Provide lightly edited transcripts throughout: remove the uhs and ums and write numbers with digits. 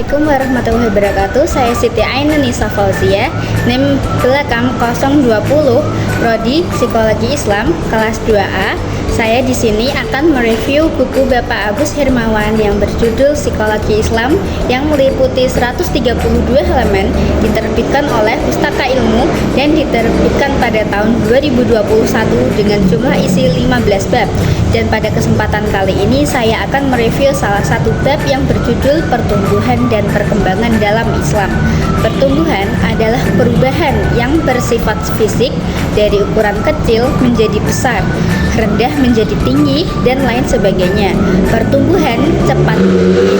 Assalamualaikum warahmatullahi wabarakatuh. Saya Siti Ainunisa Fauzia, NIM belakang 020, Prodi Psikologi Islam, kelas 2A. Saya di sini akan mereview buku Bapak Agus Hermawan yang berjudul Psikologi Islam yang meliputi 132 halaman, diterbitkan oleh Pustaka Ilmu dan diterbitkan pada tahun 2021 dengan jumlah isi 15 bab. Dan pada kesempatan kali ini saya akan mereview salah satu bab yang berjudul Pertumbuhan dan Perkembangan dalam Islam. Pertumbuhan adalah perubahan yang bersifat fisik dari ukuran kecil menjadi besar, rendah menjadi tinggi, dan lain sebagainya. Pertumbuhan cepat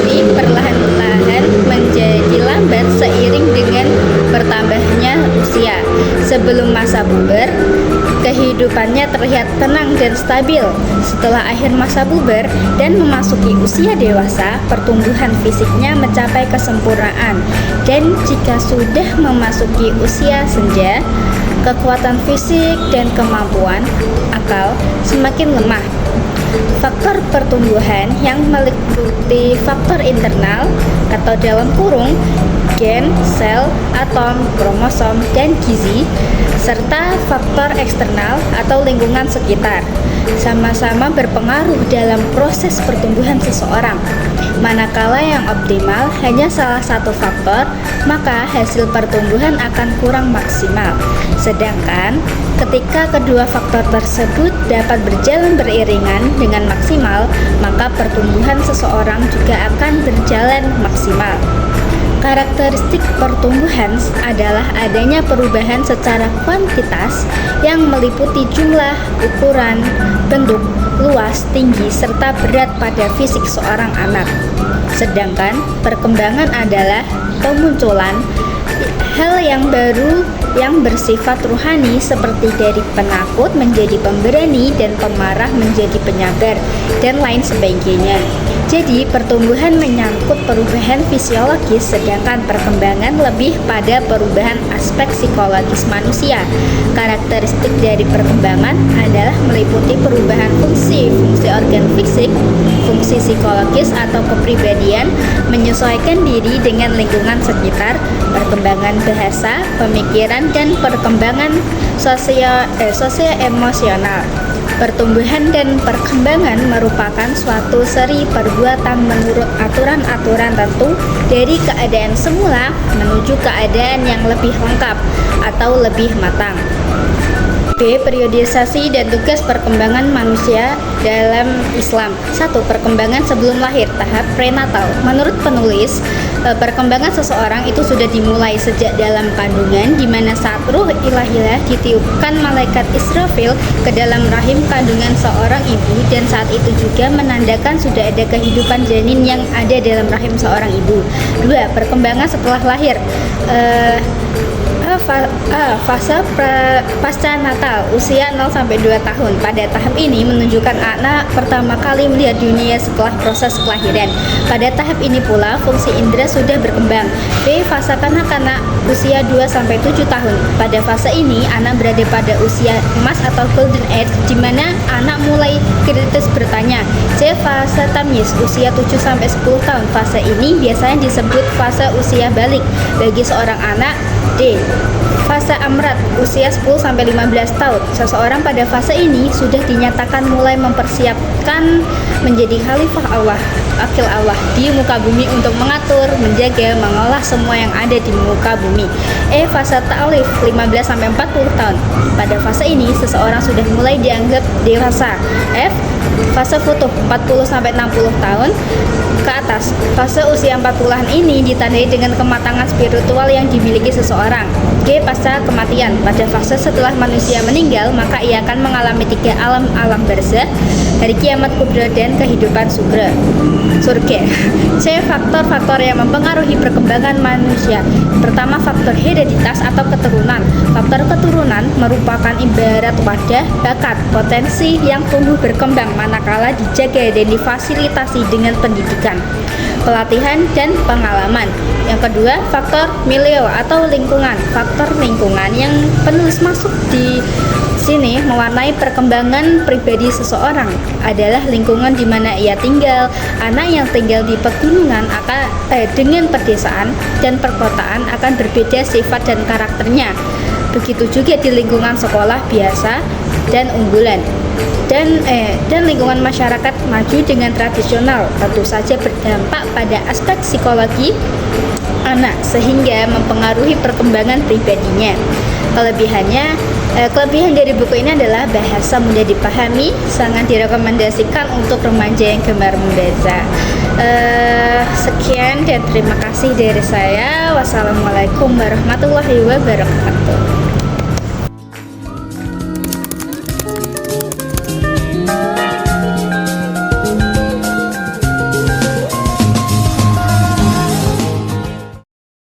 ini perlahan-lahan menjadi lambat seiring dengan bertambahnya usia. Sebelum masa puber, kehidupannya terlihat tenang dan stabil. Setelah akhir masa puber dan memasuki usia dewasa, pertumbuhan fisiknya mencapai kesempurnaan. Dan jika sudah memasuki usia senja, kekuatan fisik dan kemampuan akal semakin lemah. Faktor pertumbuhan yang meliputi faktor internal atau dalam kurung gen, sel, atom, kromosom, dan gizi, serta faktor eksternal atau lingkungan sekitar, sama-sama berpengaruh dalam proses pertumbuhan seseorang. Manakala yang optimal hanya salah satu faktor, maka hasil pertumbuhan akan kurang maksimal. Sedangkan ketika kedua faktor tersebut dapat berjalan beriringan dengan maksimal, maka pertumbuhan seseorang juga akan berjalan maksimal. Karakteristik pertumbuhan adalah adanya perubahan secara kuantitas yang meliputi jumlah, ukuran, bentuk, luas, tinggi, serta berat pada fisik seorang anak. Sedangkan perkembangan adalah pemunculan hal yang baru yang bersifat ruhani, seperti dari penakut menjadi pemberani dan pemarah menjadi penyabar, dan lain sebagainya. Jadi pertumbuhan menyangkut perubahan fisiologis, sedangkan perkembangan lebih pada perubahan aspek psikologis manusia. Karakteristik dari perkembangan adalah meliputi perubahan fungsi organ fisik, fungsi psikologis atau kepribadian, menyesuaikan diri dengan lingkungan sekitar, perkembangan bahasa, pemikiran, dan perkembangan sosio-emosional. Pertumbuhan dan perkembangan merupakan suatu seri perbuatan menurut aturan-aturan tertentu dari keadaan semula menuju keadaan yang lebih lengkap atau lebih matang. B. Periodisasi dan tugas perkembangan manusia dalam Islam. 1. Perkembangan sebelum lahir, tahap prenatal. Menurut penulis, perkembangan seseorang itu sudah dimulai sejak dalam kandungan, di mana saat ruh ilahiyah ditiupkan malaikat Israfil ke dalam rahim kandungan seorang ibu, dan saat itu juga menandakan sudah ada kehidupan janin yang ada dalam rahim seorang ibu. 2. Perkembangan setelah lahir. Fase pasca natal, usia 0-2 tahun. Pada tahap ini menunjukkan anak pertama kali melihat dunia setelah proses kelahiran. Pada tahap ini pula fungsi indera sudah berkembang. B. Fase kanak-kanak, usia 2-7 tahun. Pada fase ini anak berada pada usia emas atau golden age, di mana anak mulai kritis bertanya. C. Fase tamyiz, usia 7-10 tahun. Fase ini biasanya disebut fase usia balik bagi seorang anak. D. Fase amrat, usia 10-15 tahun. Seseorang pada fase ini sudah dinyatakan mulai mempersiapkan menjadi khalifah Allah, wakil Allah di muka bumi untuk mengatur, menjaga, mengolah semua yang ada di muka bumi. E. Fase ta'alif, 15-40 tahun. Pada fase ini seseorang sudah mulai dianggap dewasa. F. Fase futuh, 40-60 tahun ke atas. Fase usia 40-an ini ditandai dengan kematangan spiritual yang dimiliki seseorang. G. Pasca kematian. Pada fase setelah manusia meninggal, maka ia akan mengalami 3 alam barzakh, hari kiamat kubra, dan kehidupan surga. C. Faktor-faktor yang mempengaruhi perkembangan manusia. Pertama, faktor hereditas atau keturunan. Faktor keturunan merupakan ibarat wadah bakat, potensi yang tumbuh berkembang manakala dijaga dan difasilitasi dengan pendidikan, pelatihan, dan pengalaman. Yang kedua, faktor milieu atau lingkungan. Faktor lingkungan yang penulis masuk di sini mewarnai perkembangan pribadi seseorang adalah lingkungan di mana ia tinggal. Anak yang tinggal di pegunungan dengan pedesaan dan perkotaan akan berbeda sifat dan karakternya. Begitu juga di lingkungan sekolah biasa dan unggulan. Dan lingkungan masyarakat maju dengan tradisional tentu saja berdampak pada aspek psikologi anak sehingga mempengaruhi perkembangan pribadinya. Kelebihan dari buku ini adalah bahasa mudah dipahami, sangat direkomendasikan untuk remaja yang gemar membaca. Sekian dan terima kasih dari saya. Wassalamualaikum warahmatullahi wabarakatuh.